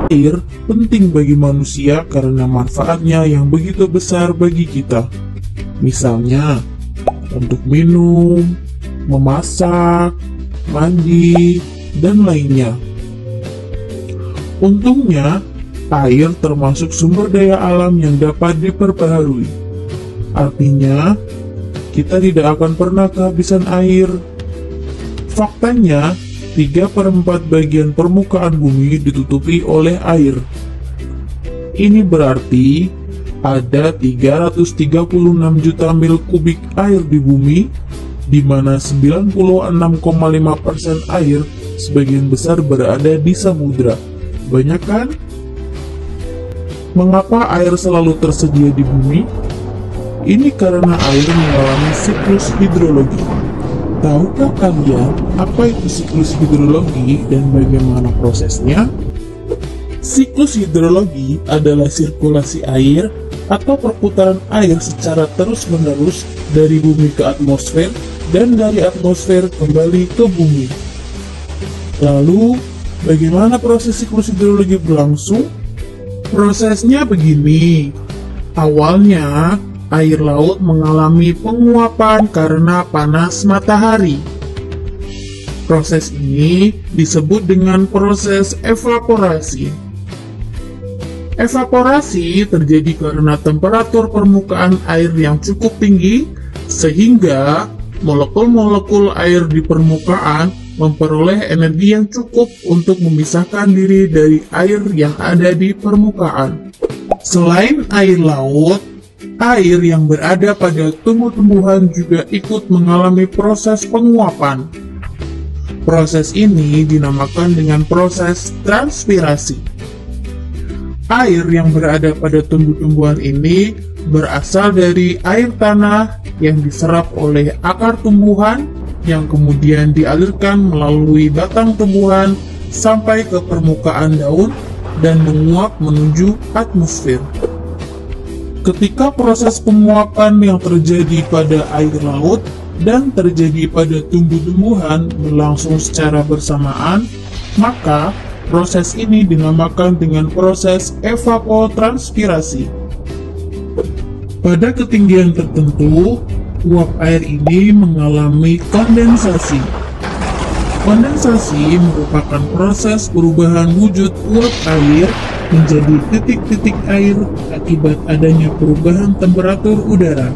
Air penting bagi manusia karena manfaatnya yang begitu besar bagi kita. Misalnya, untuk minum, memasak, mandi, dan lainnya. Untungnya, air termasuk sumber daya alam yang dapat diperbaharui. Artinya, kita tidak akan pernah kehabisan air. Faktanya, 3/4 bagian permukaan bumi ditutupi oleh air. Ini berarti ada 336 juta mil kubik air di bumi, di mana 96,5% air sebagian besar berada di samudra. Banyak kan? Mengapa air selalu tersedia di bumi? Ini karena air mengalami siklus hidrologi. Tahukah kalian apa itu siklus hidrologi dan bagaimana prosesnya? Siklus hidrologi adalah sirkulasi air atau perputaran air secara terus-menerus dari bumi ke atmosfer dan dari atmosfer kembali ke bumi. Lalu, bagaimana proses siklus hidrologi berlangsung? Prosesnya begini. Awalnya, air laut mengalami penguapan karena panas matahari. Proses ini disebut dengan proses evaporasi. Evaporasi terjadi karena temperatur permukaan air yang cukup tinggi, sehingga molekul-molekul air di permukaan memperoleh energi yang cukup untuk memisahkan diri dari air yang ada di permukaan. Selain air laut, air yang berada pada tumbuh-tumbuhan juga ikut mengalami proses penguapan. Proses ini dinamakan dengan proses transpirasi. Air yang berada pada tumbuh-tumbuhan ini berasal dari air tanah yang diserap oleh akar tumbuhan yang kemudian dialirkan melalui batang tumbuhan sampai ke permukaan daun dan menguap menuju atmosfer. Ketika proses penguapan yang terjadi pada air laut dan terjadi pada tumbuh-tumbuhan berlangsung secara bersamaan, maka proses ini dinamakan dengan proses evapotranspirasi. Pada ketinggian tertentu, uap air ini mengalami kondensasi. Kondensasi merupakan proses perubahan wujud uap air menjadi titik-titik air akibat adanya perubahan temperatur udara.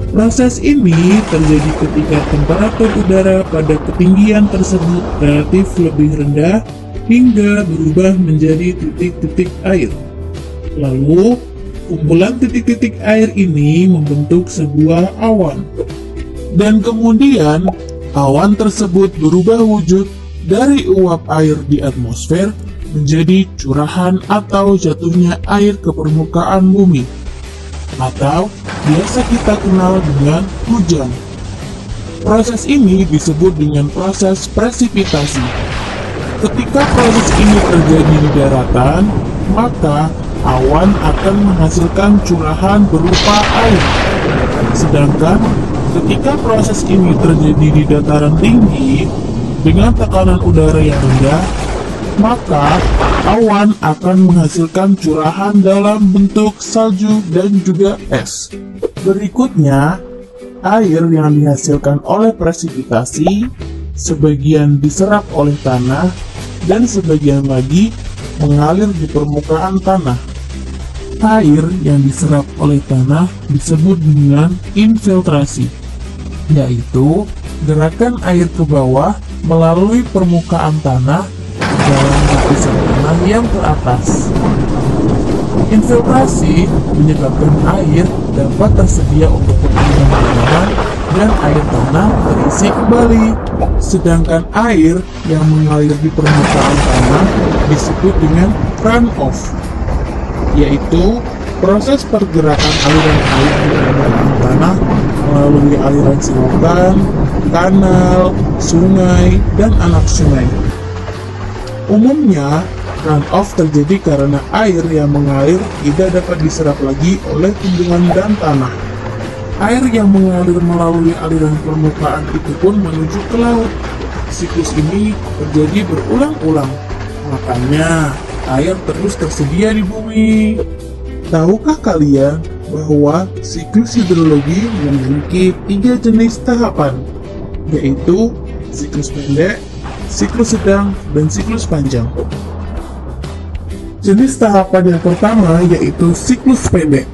Proses ini terjadi ketika temperatur udara pada ketinggian tersebut relatif lebih rendah hingga berubah menjadi titik-titik air. Lalu, kumpulan titik-titik air ini membentuk sebuah awan. Dan kemudian, awan tersebut berubah wujud dari uap air di atmosfer menjadi curahan atau jatuhnya air ke permukaan bumi, atau biasa kita kenal dengan hujan. Proses ini disebut dengan proses presipitasi. Ketika proses ini terjadi di daratan, maka awan akan menghasilkan curahan berupa air. Sedangkan ketika proses ini terjadi di dataran tinggi dengan tekanan udara yang rendah, maka awan akan menghasilkan curahan dalam bentuk salju dan juga es. Berikutnya, air yang dihasilkan oleh presipitasi sebagian diserap oleh tanah dan sebagian lagi mengalir di permukaan tanah. Air yang diserap oleh tanah disebut dengan infiltrasi, yaitu gerakan air ke bawah melalui permukaan tanah dalam lapisan tanah yang teratas. Infiltrasi menyebabkan air dapat tersedia untuk keperluan tanaman dan air tanah terisi kembali. Sedangkan air yang mengalir di permukaan tanah disebut dengan runoff, yaitu proses pergerakan aliran air di permukaan tanah melalui aliran selokan, kanal, sungai, dan anak sungai. Umumnya, runoff terjadi karena air yang mengalir tidak dapat diserap lagi oleh tumbuhan dan tanah. Air yang mengalir melalui aliran permukaan itu pun menuju ke laut. Siklus ini terjadi berulang-ulang. Makanya, air terus tersedia di bumi. Tahukah kalian bahwa siklus hidrologi memiliki 3 jenis tahapan, yaitu siklus pendek, siklus sedang, dan siklus panjang. Jenis tahapan yang pertama yaitu siklus pendek.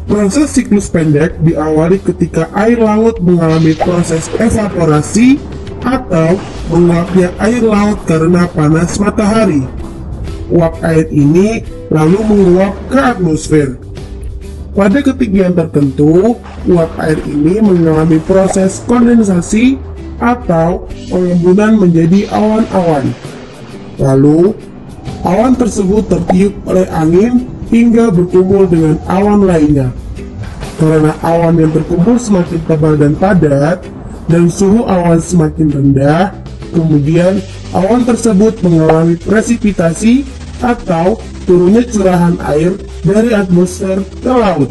Proses siklus pendek diawali ketika air laut mengalami proses evaporasi atau menguapnya air laut karena panas matahari. Uap air ini lalu menguap ke atmosfer. Pada ketinggian tertentu, uap air ini mengalami proses kondensasi atau pengembunan menjadi awan-awan. Lalu, awan tersebut tertiup oleh angin hingga berkumpul dengan awan lainnya. Karena awan yang terkumpul semakin tebal dan padat, dan suhu awan semakin rendah, kemudian awan tersebut mengalami presipitasi atau turunnya curahan air dari atmosfer ke laut.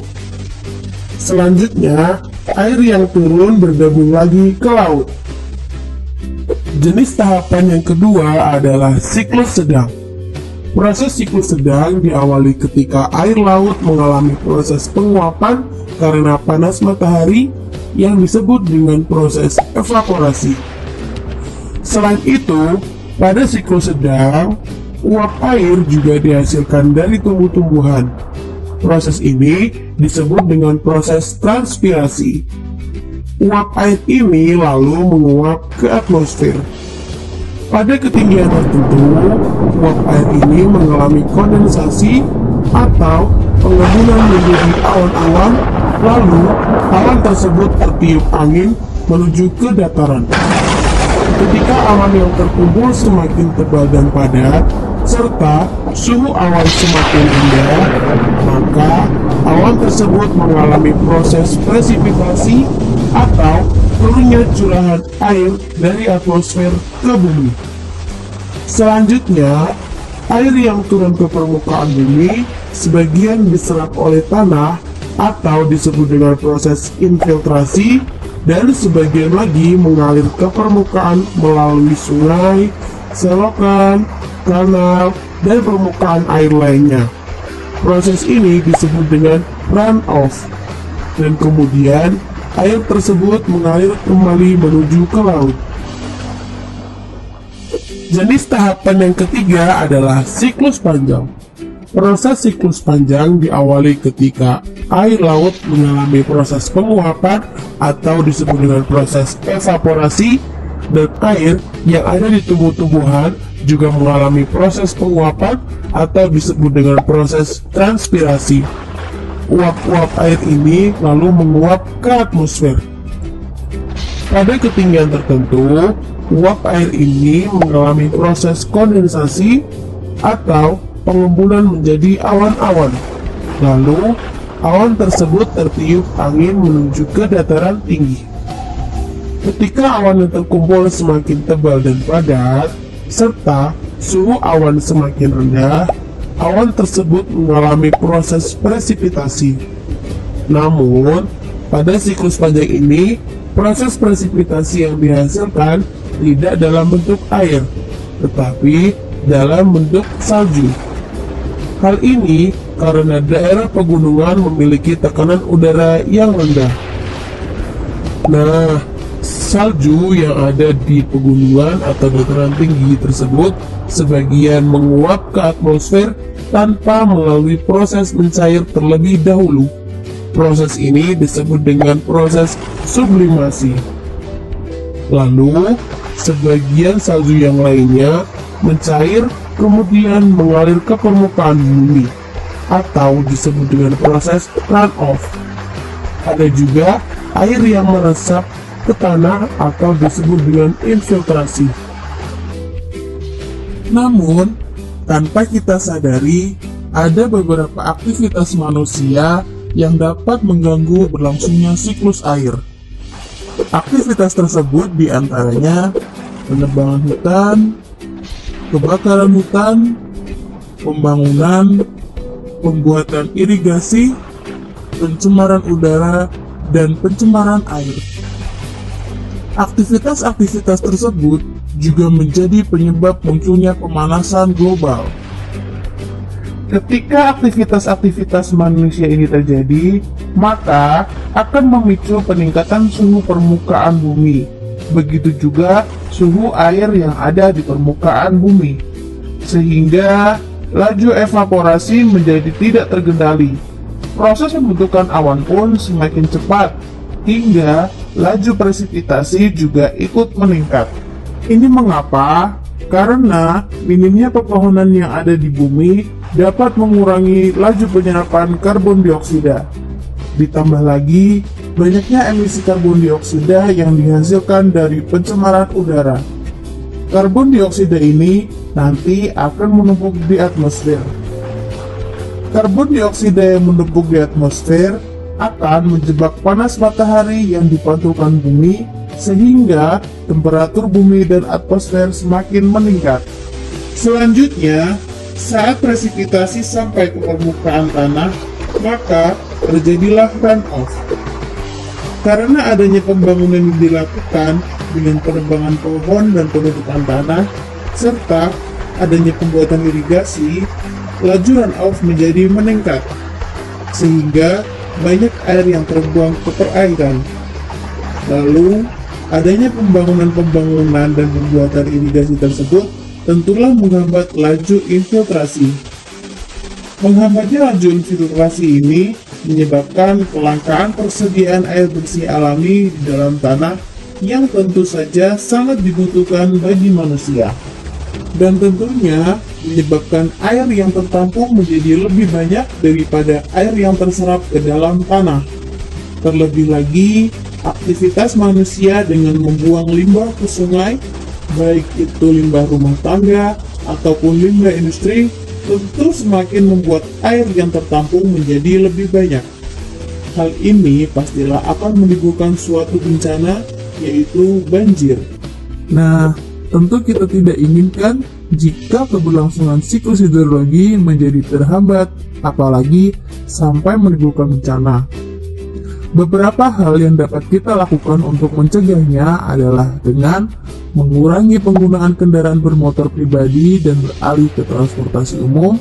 Selanjutnya, air yang turun bergabung lagi ke laut. Jenis tahapan yang kedua adalah siklus sedang. Proses siklus sedang diawali ketika air laut mengalami proses penguapan karena panas matahari yang disebut dengan proses evaporasi. Selain itu, pada siklus sedang, uap air juga dihasilkan dari tumbuh-tumbuhan. Proses ini disebut dengan proses transpirasi. Uap air ini lalu menguap ke atmosfer. Pada ketinggian tertentu, uap air ini mengalami kondensasi atau pengembunan menjadi awan-awan, lalu awan tersebut tertiup angin menuju ke dataran. Ketika awan yang terkumpul semakin tebal dan padat, serta suhu awan semakin rendah, maka awan tersebut mengalami proses presipitasi atau turunnya curahan air dari atmosfer ke bumi. Selanjutnya, air yang turun ke permukaan bumi sebagian diserap oleh tanah atau disebut dengan proses infiltrasi, dan sebagian lagi mengalir ke permukaan melalui sungai, selokan, kanal, dan permukaan air lainnya. Proses ini disebut dengan runoff, dan kemudian air tersebut mengalir kembali menuju ke laut. Jenis tahapan yang ketiga adalah siklus panjang. Proses siklus panjang diawali ketika air laut mengalami proses penguapan atau disebut dengan proses evaporasi, dan air yang ada di tumbuh-tumbuhan juga mengalami proses penguapan atau disebut dengan proses transpirasi. Uap-uap air ini lalu menguap ke atmosfer. Pada ketinggian tertentu, uap air ini mengalami proses kondensasi atau pengembunan menjadi awan-awan. Lalu, awan tersebut tertiup angin menuju ke dataran tinggi. Ketika awan yang terkumpul semakin tebal dan padat, serta suhu awan semakin rendah, awan tersebut mengalami proses presipitasi. Namun, pada siklus panjang ini, proses presipitasi yang dihasilkan tidak dalam bentuk air, tetapi dalam bentuk salju. Hal ini karena daerah pegunungan memiliki tekanan udara yang rendah. Nah, salju yang ada di pegunungan atau dataran tinggi tersebut sebagian menguap ke atmosfer tanpa melalui proses mencair terlebih dahulu. Proses ini disebut dengan proses sublimasi. Lalu, sebagian salju yang lainnya mencair kemudian mengalir ke permukaan bumi atau disebut dengan proses runoff. Ada juga air yang meresap ke tanah atau disebut dengan infiltrasi. Namun, tanpa kita sadari, ada beberapa aktivitas manusia yang dapat mengganggu berlangsungnya siklus air. Aktivitas tersebut diantaranya penebangan hutan, kebakaran hutan, pembangunan, pembuatan irigasi, pencemaran udara, dan pencemaran air. Aktivitas-aktivitas tersebut juga menjadi penyebab munculnya pemanasan global. Ketika aktivitas-aktivitas manusia ini terjadi, maka akan memicu peningkatan suhu permukaan bumi. Begitu juga suhu air yang ada di permukaan bumi, sehingga laju evaporasi menjadi tidak terkendali. Proses pembentukan awan pun semakin cepat, hingga laju presipitasi juga ikut meningkat. Ini mengapa? Karena minimnya pepohonan yang ada di bumi dapat mengurangi laju penyerapan karbon dioksida. Ditambah lagi, banyaknya emisi karbon dioksida yang dihasilkan dari pencemaran udara. Karbon dioksida ini nanti akan menumpuk di atmosfer. Karbon dioksida yang menumpuk di atmosfer akan menjebak panas matahari yang dipantulkan bumi, sehingga temperatur bumi dan atmosfer semakin meningkat. Selanjutnya, saat presipitasi sampai ke permukaan tanah, maka terjadilah runoff. Karena adanya pembangunan yang dilakukan dengan penebangan pohon dan penutupan tanah, serta adanya pembuatan irigasi, laju runoff menjadi meningkat, sehingga banyak air yang terbuang ke perairan. Lalu, adanya pembangunan dan pembuatan irigasi tersebut tentulah menghambat laju infiltrasi. Menghambatnya laju infiltrasi ini menyebabkan kelangkaan persediaan air bersih alami di dalam tanah yang tentu saja sangat dibutuhkan bagi manusia. Dan tentunya menyebabkan air yang tertampung menjadi lebih banyak daripada air yang terserap ke dalam tanah. Terlebih lagi, aktivitas manusia dengan membuang limbah ke sungai, baik itu limbah rumah tangga ataupun limbah industri, tentu semakin membuat air yang tertampung menjadi lebih banyak. Hal ini pastilah akan menimbulkan suatu bencana, yaitu banjir. Nah, tentu kita tidak inginkan jika keberlangsungan siklus hidrologi menjadi terhambat, apalagi sampai menimbulkan bencana. Beberapa hal yang dapat kita lakukan untuk mencegahnya adalah dengan mengurangi penggunaan kendaraan bermotor pribadi dan beralih ke transportasi umum,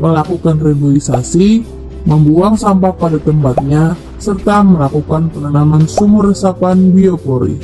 melakukan reboisasi, membuang sampah pada tempatnya, serta melakukan penanaman sumur resapan biopori.